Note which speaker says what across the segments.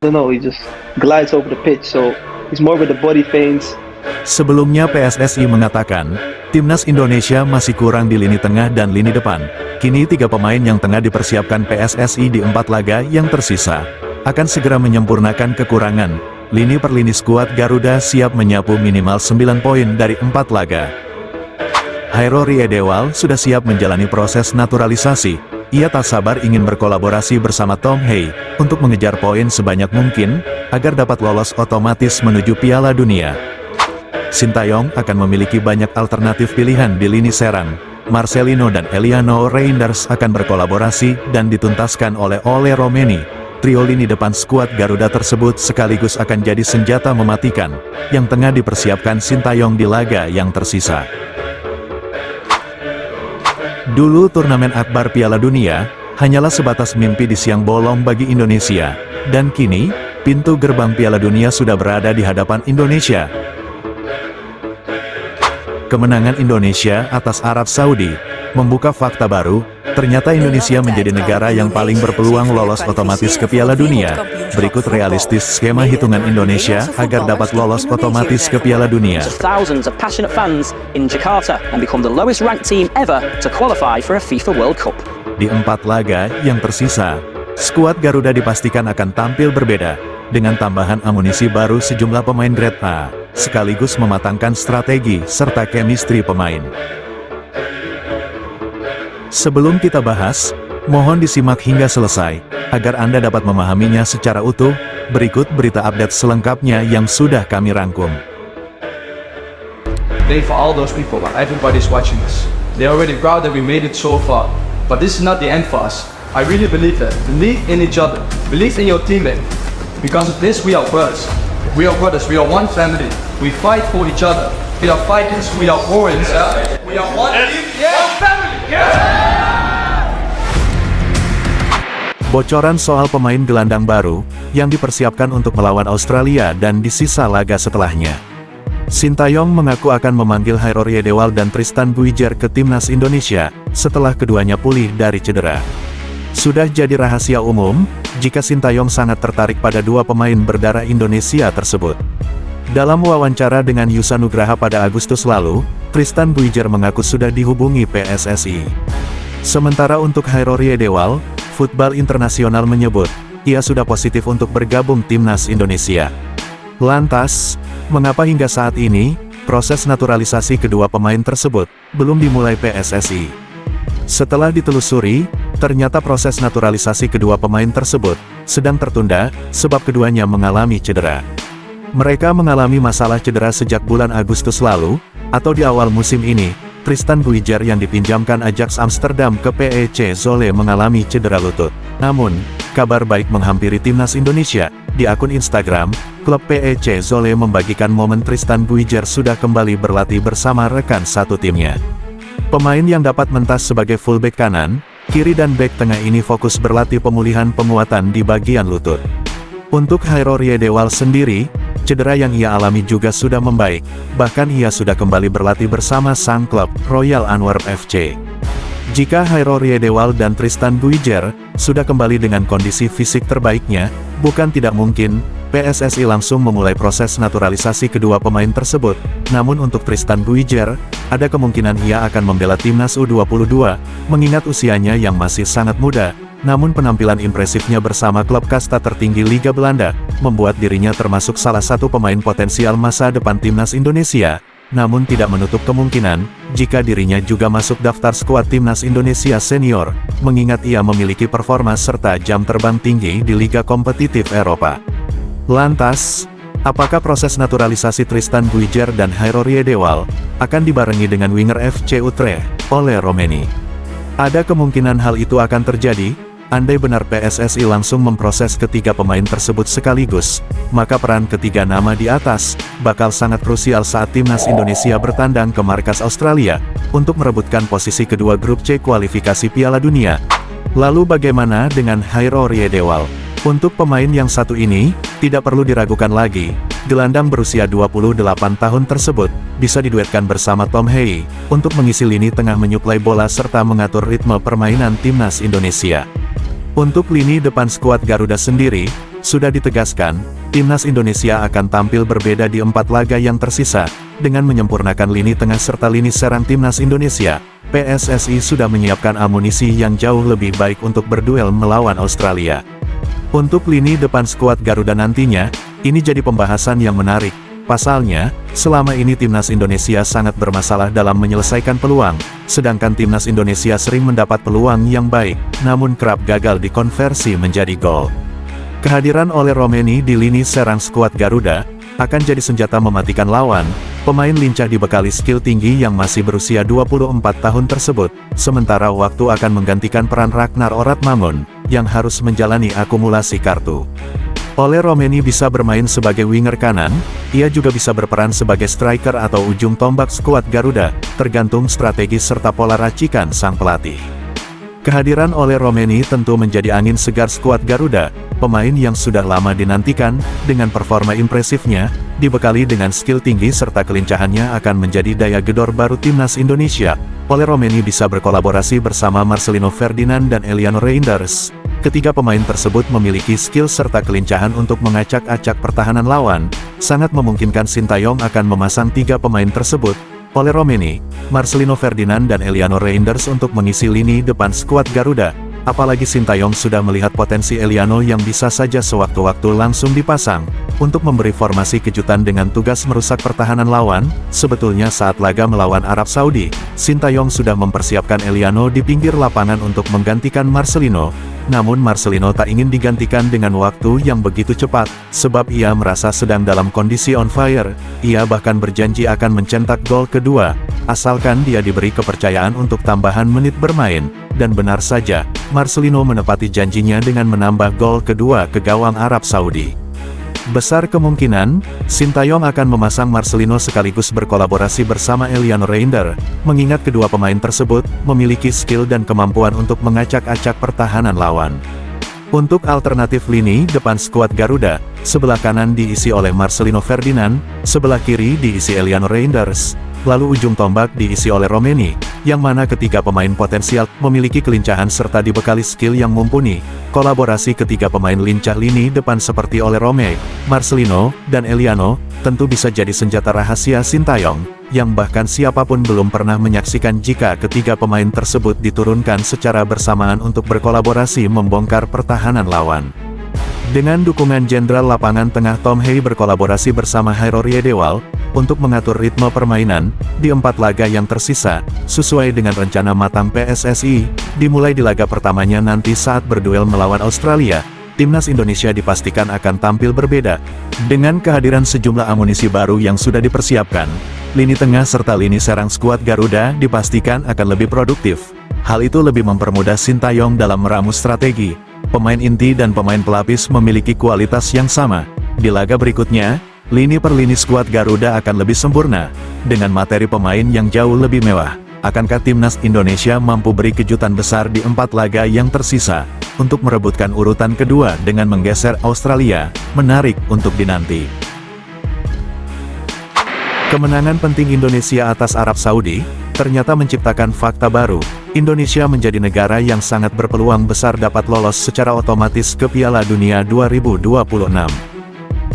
Speaker 1: don't know, he just glides over the pitch, so he's more with the body feints.
Speaker 2: Sebelumnya PSSI mengatakan, timnas Indonesia masih kurang di lini tengah dan lini depan. Kini 3 pemain yang tengah dipersiapkan PSSI di 4 laga yang tersisa akan segera menyempurnakan kekurangan. Lini per lini skuad Garuda siap menyapu minimal 9 poin dari 4 laga. Hairo Riedewald sudah siap menjalani proses naturalisasi. Ia tak sabar ingin berkolaborasi bersama Tom Hey untuk mengejar poin sebanyak mungkin agar dapat lolos otomatis menuju Piala Dunia. Sintayong akan memiliki banyak alternatif pilihan di lini serang. Marcelino dan Eliano Reinders akan berkolaborasi dan dituntaskan oleh Ole Romeni. Trio lini depan skuad Garuda tersebut sekaligus akan jadi senjata mematikan yang tengah dipersiapkan Sintayong di laga yang tersisa. Dulu turnamen akbar Piala Dunia hanyalah sebatas mimpi di siang bolong bagi Indonesia, dan kini pintu gerbang Piala Dunia sudah berada di hadapan Indonesia. Kemenangan Indonesia atas Arab Saudi membuka fakta baru, ternyata Indonesia menjadi negara yang paling berpeluang lolos otomatis ke Piala Dunia. Berikut realistis skema hitungan Indonesia agar dapat lolos otomatis ke Piala Dunia.
Speaker 3: Thousands of passionate fans in Jakarta and become the lowest ranked team ever to qualify for a FIFA World Cup.
Speaker 2: Di 4 laga yang tersisa, skuad Garuda dipastikan akan tampil berbeda, dengan tambahan amunisi baru sejumlah pemain grade A, sekaligus mematangkan strategi serta chemistry pemain. Sebelum kita bahas, mohon disimak hingga selesai, agar Anda dapat memahaminya secara utuh. Berikut berita update selengkapnya yang sudah kami rangkum.
Speaker 4: Today for all those people, everybody's watching us. They're already proud that we made it so far. But this is not the end for us. I really believe that. Believe in each other. Believe in your teammate. Because of this, we are brothers. We are brothers. We are one family. We fight for each other. We are fighters. We are warriors. We are one team. One family.
Speaker 2: Bocoran soal pemain gelandang baru yang dipersiapkan untuk melawan Australia dan di sisa laga setelahnya. Sintayong mengaku akan memanggil Hairo Riedewald dan Tristan Buijer ke timnas Indonesia setelah keduanya pulih dari cedera. Sudah jadi rahasia umum jika Sintayong sangat tertarik pada 2 pemain berdarah Indonesia tersebut. Dalam wawancara dengan Yusa Nugraha pada Agustus lalu, Tristan Buijer mengaku sudah dihubungi PSSI. Sementara untuk Hairo Riedewald, Football Internasional menyebut, ia sudah positif untuk bergabung timnas Indonesia. Lantas, mengapa hingga saat ini, proses naturalisasi kedua pemain tersebut belum dimulai PSSI? Setelah ditelusuri, ternyata proses naturalisasi kedua pemain tersebut sedang tertunda, sebab keduanya mengalami cedera. Mereka mengalami masalah cedera sejak bulan Agustus lalu, atau di awal musim ini. Tristan Buijer yang dipinjamkan Ajax Amsterdam ke PEC Zwolle mengalami cedera lutut. Namun, kabar baik menghampiri timnas Indonesia. Di akun Instagram, klub PEC Zwolle membagikan momen Tristan Buijer sudah kembali berlatih bersama rekan satu timnya. Pemain yang dapat mentas sebagai fullback kanan, kiri dan bek tengah ini fokus berlatih pemulihan penguatan di bagian lutut. Untuk Hairo Riedewald sendiri, cedera yang ia alami juga sudah membaik, bahkan ia sudah kembali berlatih bersama sang klub, Royal Antwerp FC. Jika Hairo Riedewald dan Tristan Buijer sudah kembali dengan kondisi fisik terbaiknya, bukan tidak mungkin, PSSI langsung memulai proses naturalisasi kedua pemain tersebut. Namun untuk Tristan Buijer, ada kemungkinan ia akan membela timnas U22, mengingat usianya yang masih sangat muda. Namun penampilan impresifnya bersama klub kasta tertinggi Liga Belanda, membuat dirinya termasuk salah satu pemain potensial masa depan timnas Indonesia. Namun tidak menutup kemungkinan, jika dirinya juga masuk daftar skuad timnas Indonesia senior, mengingat ia memiliki performa serta jam terbang tinggi di liga kompetitif Eropa. Lantas, apakah proses naturalisasi Tristan Buijer dan Hairo Riedewald akan dibarengi dengan winger FC Utrecht, Ole Romeni? Ada kemungkinan hal itu akan terjadi. Andai benar PSSI langsung memproses ketiga pemain tersebut sekaligus, maka peran ketiga nama di atas bakal sangat krusial saat timnas Indonesia bertandang ke markas Australia untuk merebutkan posisi kedua grup C kualifikasi Piala Dunia. Lalu bagaimana dengan Hairo Riedewald? Untuk pemain yang satu ini, tidak perlu diragukan lagi, gelandang berusia 28 tahun tersebut bisa diduetkan bersama Tom Hey untuk mengisi lini tengah, menyuplai bola serta mengatur ritme permainan timnas Indonesia. Untuk lini depan skuad Garuda sendiri, sudah ditegaskan, timnas Indonesia akan tampil berbeda di 4 laga yang tersisa, dengan menyempurnakan lini tengah serta lini serang timnas Indonesia. PSSI sudah menyiapkan amunisi yang jauh lebih baik untuk berduel melawan Australia. Untuk lini depan skuad Garuda nantinya, ini jadi pembahasan yang menarik. Pasalnya, selama ini timnas Indonesia sangat bermasalah dalam menyelesaikan peluang, sedangkan timnas Indonesia sering mendapat peluang yang baik, namun kerap gagal dikonversi menjadi gol. Kehadiran Ole Romeni di lini serang skuad Garuda akan jadi senjata mematikan lawan. Pemain lincah dibekali skill tinggi yang masih berusia 24 tahun tersebut, sementara waktu akan menggantikan peran Ragnar Oratmangun, yang harus menjalani akumulasi kartu. Ole Romeni bisa bermain sebagai winger kanan, ia juga bisa berperan sebagai striker atau ujung tombak skuad Garuda, tergantung strategi serta pola racikan sang pelatih. Kehadiran Ole Romeni tentu menjadi angin segar skuad Garuda, pemain yang sudah lama dinantikan, dengan performa impresifnya, dibekali dengan skill tinggi serta kelincahannya akan menjadi daya gedor baru timnas Indonesia. Ole Romeni bisa berkolaborasi bersama Marcelino Ferdinand dan Eliano Reinders. Ketiga pemain tersebut memiliki skill serta kelincahan untuk mengacak-acak pertahanan lawan, sangat memungkinkan Sintayong akan memasang 3 pemain tersebut, Ole Romeni, Marcelino Ferdinand dan Eliano Reinders untuk mengisi lini depan skuad Garuda. Apalagi Sintayong sudah melihat potensi Eliano yang bisa saja sewaktu-waktu langsung dipasang, untuk memberi formasi kejutan dengan tugas merusak pertahanan lawan. Sebetulnya saat laga melawan Arab Saudi, Sintayong sudah mempersiapkan Eliano di pinggir lapangan untuk menggantikan Marcelino. Namun Marcelino tak ingin digantikan dengan waktu yang begitu cepat, sebab ia merasa sedang dalam kondisi on fire. Ia bahkan berjanji akan mencetak gol kedua, asalkan dia diberi kepercayaan untuk tambahan menit bermain. Dan benar saja, Marcelino menepati janjinya dengan menambah gol kedua ke gawang Arab Saudi. Besar kemungkinan, Sintayong akan memasang Marcelino sekaligus berkolaborasi bersama Eliano Reinders, mengingat kedua pemain tersebut memiliki skill dan kemampuan untuk mengacak-acak pertahanan lawan. Untuk alternatif lini depan skuad Garuda, sebelah kanan diisi oleh Marcelino Ferdinand, sebelah kiri diisi Eliano Reinders, lalu ujung tombak diisi oleh Romeni, yang mana ketiga pemain potensial memiliki kelincahan serta dibekali skill yang mumpuni. Kolaborasi ketiga pemain lincah lini depan seperti Ole Romeni, Marcelino, dan Eliano, tentu bisa jadi senjata rahasia Sintayong, yang bahkan siapapun belum pernah menyaksikan jika ketiga pemain tersebut diturunkan secara bersamaan untuk berkolaborasi membongkar pertahanan lawan. Dengan dukungan jenderal lapangan tengah Tom Hay berkolaborasi bersama Hairorie Dewal, untuk mengatur ritme permainan, di 4 laga yang tersisa, sesuai dengan rencana matang PSSI, dimulai di laga pertamanya nanti saat berduel melawan Australia, timnas Indonesia dipastikan akan tampil berbeda. Dengan kehadiran sejumlah amunisi baru yang sudah dipersiapkan, lini tengah serta lini serang skuad Garuda dipastikan akan lebih produktif. Hal itu lebih mempermudah Sintayong dalam meramu strategi. Pemain inti dan pemain pelapis memiliki kualitas yang sama. Di laga berikutnya, lini per lini skuad Garuda akan lebih sempurna, dengan materi pemain yang jauh lebih mewah. Akankah timnas Indonesia mampu beri kejutan besar di 4 laga yang tersisa, untuk merebutkan urutan kedua dengan menggeser Australia? Menarik untuk dinanti. Kemenangan penting Indonesia atas Arab Saudi, ternyata menciptakan fakta baru. Indonesia menjadi negara yang sangat berpeluang besar dapat lolos secara otomatis ke Piala Dunia 2026.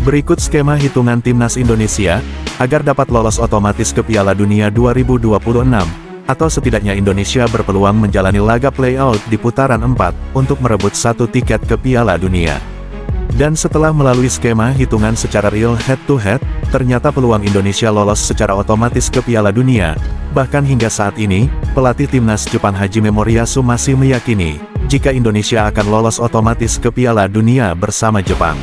Speaker 2: Berikut skema hitungan timnas Indonesia, agar dapat lolos otomatis ke Piala Dunia 2026, atau setidaknya Indonesia berpeluang menjalani laga play-out di putaran 4, untuk merebut 1 tiket ke Piala Dunia. Dan setelah melalui skema hitungan secara real head-to-head, ternyata peluang Indonesia lolos secara otomatis ke Piala Dunia. Bahkan hingga saat ini, pelatih timnas Jepang Hajime Moriyasu masih meyakini, jika Indonesia akan lolos otomatis ke Piala Dunia bersama Jepang.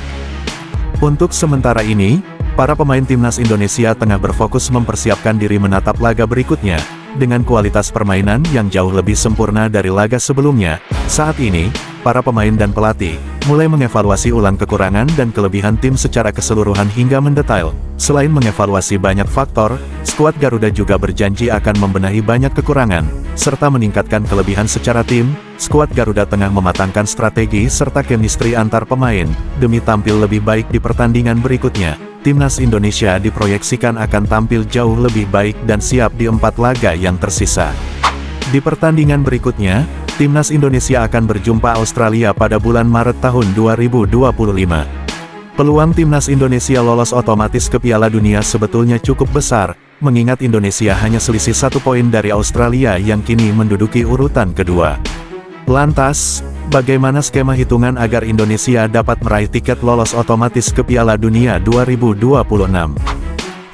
Speaker 2: Untuk sementara ini, para pemain timnas Indonesia tengah berfokus mempersiapkan diri menatap laga berikutnya, dengan kualitas permainan yang jauh lebih sempurna dari laga sebelumnya. Saat ini, para pemain dan pelatih mulai mengevaluasi ulang kekurangan dan kelebihan tim secara keseluruhan hingga mendetail. Selain mengevaluasi banyak faktor, skuad Garuda juga berjanji akan membenahi banyak kekurangan, serta meningkatkan kelebihan secara tim. Skuad Garuda tengah mematangkan strategi serta chemistry antar pemain, demi tampil lebih baik di pertandingan berikutnya. Timnas Indonesia diproyeksikan akan tampil jauh lebih baik dan siap di 4 laga yang tersisa. Di pertandingan berikutnya, Timnas Indonesia akan berjumpa Australia pada bulan Maret tahun 2025. Peluang Timnas Indonesia lolos otomatis ke Piala Dunia sebetulnya cukup besar, mengingat Indonesia hanya selisih 1 poin dari Australia yang kini menduduki urutan kedua. Lantas, bagaimana skema hitungan agar Indonesia dapat meraih tiket lolos otomatis ke Piala Dunia 2026?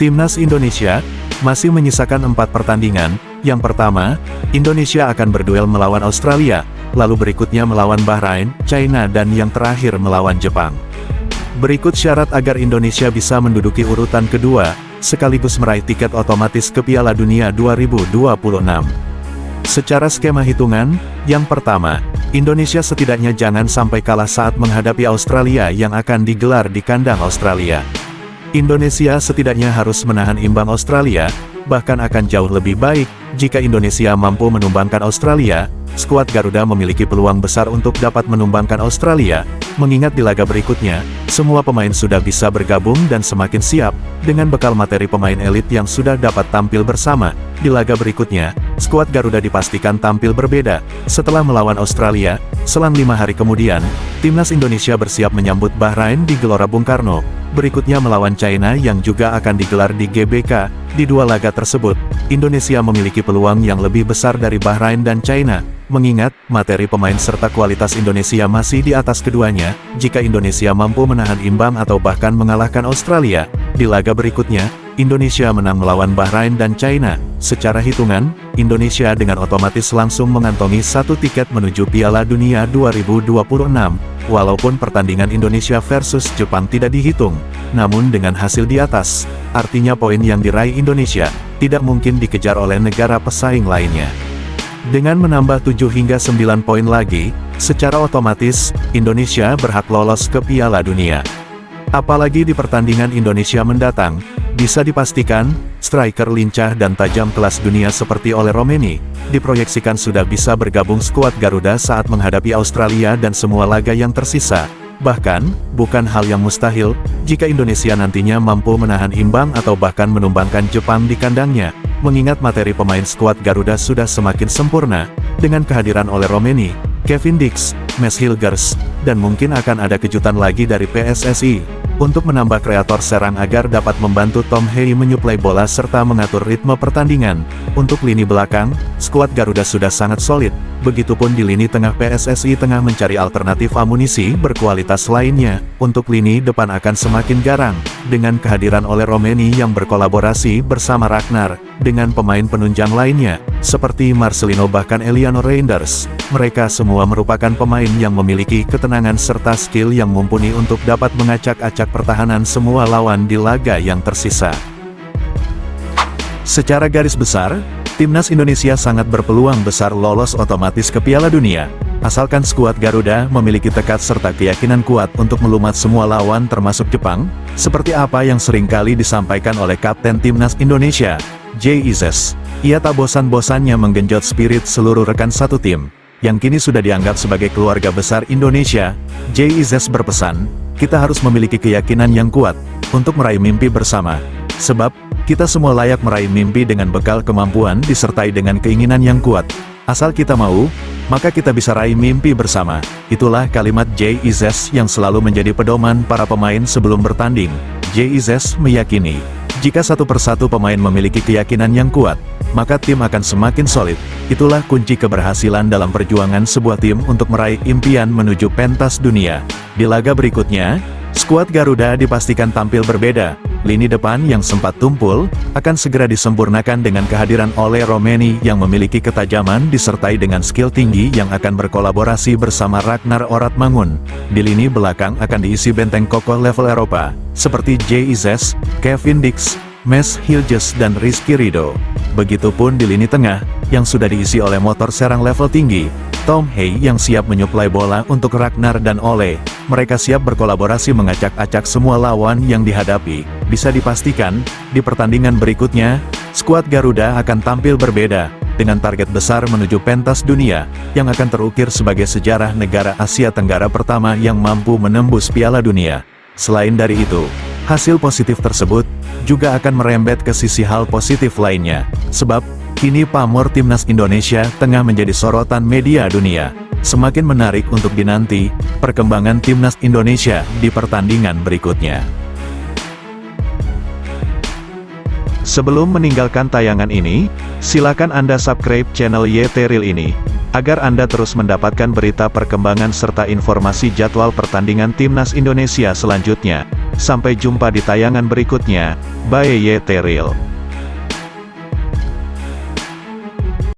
Speaker 2: Timnas Indonesia masih menyisakan 4 pertandingan. Yang pertama, Indonesia akan berduel melawan Australia, lalu berikutnya melawan Bahrain, China dan yang terakhir melawan Jepang. Berikut syarat agar Indonesia bisa menduduki urutan kedua, sekaligus meraih tiket otomatis ke Piala Dunia 2026. Secara skema hitungan, yang pertama, Indonesia setidaknya jangan sampai kalah saat menghadapi Australia yang akan digelar di kandang Australia. Indonesia setidaknya harus menahan imbang Australia, bahkan akan jauh lebih baik jika Indonesia mampu menumbangkan Australia. Skuad Garuda memiliki peluang besar untuk dapat menumbangkan Australia, mengingat di laga berikutnya, semua pemain sudah bisa bergabung dan semakin siap, dengan bekal materi pemain elit yang sudah dapat tampil bersama. Di laga berikutnya, skuad Garuda dipastikan tampil berbeda. Setelah melawan Australia, selang 5 hari kemudian, Timnas Indonesia bersiap menyambut Bahrain di Gelora Bung Karno. Berikutnya melawan China yang juga akan digelar di GBK. Di 2 laga tersebut, Indonesia memiliki peluang yang lebih besar dari Bahrain dan China, mengingat materi pemain serta kualitas Indonesia masih di atas keduanya. Jika Indonesia mampu menahan imbang atau bahkan mengalahkan Australia, di laga berikutnya, Indonesia menang melawan Bahrain dan China. Secara hitungan, Indonesia dengan otomatis langsung mengantongi 1 tiket menuju Piala Dunia 2026. Walaupun pertandingan Indonesia versus Jepang tidak dihitung, namun dengan hasil di atas, artinya poin yang diraih Indonesia tidak mungkin dikejar oleh negara pesaing lainnya. Dengan menambah 7 hingga 9 poin lagi, secara otomatis, Indonesia berhak lolos ke Piala Dunia. Apalagi di pertandingan Indonesia mendatang, bisa dipastikan, striker lincah dan tajam kelas dunia seperti Ole Romeni, diproyeksikan sudah bisa bergabung skuad Garuda saat menghadapi Australia dan semua laga yang tersisa. Bahkan, bukan hal yang mustahil, jika Indonesia nantinya mampu menahan imbang atau bahkan menumbangkan Jepang di kandangnya, mengingat materi pemain skuad Garuda sudah semakin sempurna, dengan kehadiran Ole Romeni, Kevin Dix, Mes Hilgers, dan mungkin akan ada kejutan lagi dari PSSI, untuk menambah kreator serang agar dapat membantu Tom Hei menyuplai bola serta mengatur ritme pertandingan. Untuk lini belakang, skuad Garuda sudah sangat solid, begitupun di lini tengah PSSI tengah mencari alternatif amunisi berkualitas lainnya. Untuk lini depan akan semakin garang, dengan kehadiran Ole Romeni yang berkolaborasi bersama Ragnar, dengan pemain penunjang lainnya, seperti Marcelino bahkan Eliano Reinders. Mereka semua merupakan pemain yang memiliki ketenangan serta skill yang mumpuni untuk dapat mengacak-acak pertahanan semua lawan di laga yang tersisa. Secara garis besar, Timnas Indonesia sangat berpeluang besar lolos otomatis ke Piala Dunia, asalkan skuad Garuda memiliki tekad serta keyakinan kuat untuk melumat semua lawan termasuk Jepang, seperti apa yang seringkali disampaikan oleh Kapten Timnas Indonesia, Jay Izzes. Ia tak bosan-bosannya menggenjot spirit seluruh rekan satu tim, yang kini sudah dianggap sebagai keluarga besar Indonesia. Jay Izzes berpesan, kita harus memiliki keyakinan yang kuat, untuk meraih mimpi bersama. Sebab, kita semua layak meraih mimpi dengan bekal kemampuan disertai dengan keinginan yang kuat. Asal kita mau, maka kita bisa raih mimpi bersama. Itulah kalimat Jay Izzes yang selalu menjadi pedoman para pemain sebelum bertanding. Jay Izzes meyakini, jika satu persatu pemain memiliki keyakinan yang kuat, maka tim akan semakin solid. Itulah kunci keberhasilan dalam perjuangan sebuah tim untuk meraih impian menuju pentas dunia. Di laga berikutnya, skuad Garuda dipastikan tampil berbeda. Lini depan yang sempat tumpul, akan segera disempurnakan dengan kehadiran Ole Romeni yang memiliki ketajaman disertai dengan skill tinggi yang akan berkolaborasi bersama Ragnar Oratmangun. Di lini belakang akan diisi benteng kokoh level Eropa, seperti Jay Izzes, Kevin Dix, Mes Hilgers dan Rizky Ridho. Begitupun di lini tengah, yang sudah diisi oleh motor serang level tinggi, Tom Hei yang siap menyuplai bola untuk Ragnar dan Ole. Mereka siap berkolaborasi mengacak-acak semua lawan yang dihadapi. Bisa dipastikan, di pertandingan berikutnya, skuad Garuda akan tampil berbeda, dengan target besar menuju pentas dunia, yang akan terukir sebagai sejarah negara Asia Tenggara pertama yang mampu menembus Piala Dunia. Selain dari itu, hasil positif tersebut juga akan merembet ke sisi hal positif lainnya, sebab Kini pamor timnas Indonesia tengah menjadi sorotan media dunia. Semakin menarik untuk dinanti perkembangan timnas Indonesia di pertandingan berikutnya. Sebelum meninggalkan tayangan ini, silakan Anda subscribe channel YT Real ini, agar Anda terus mendapatkan berita perkembangan serta informasi jadwal pertandingan timnas Indonesia selanjutnya. Sampai jumpa di tayangan berikutnya, by YT Real.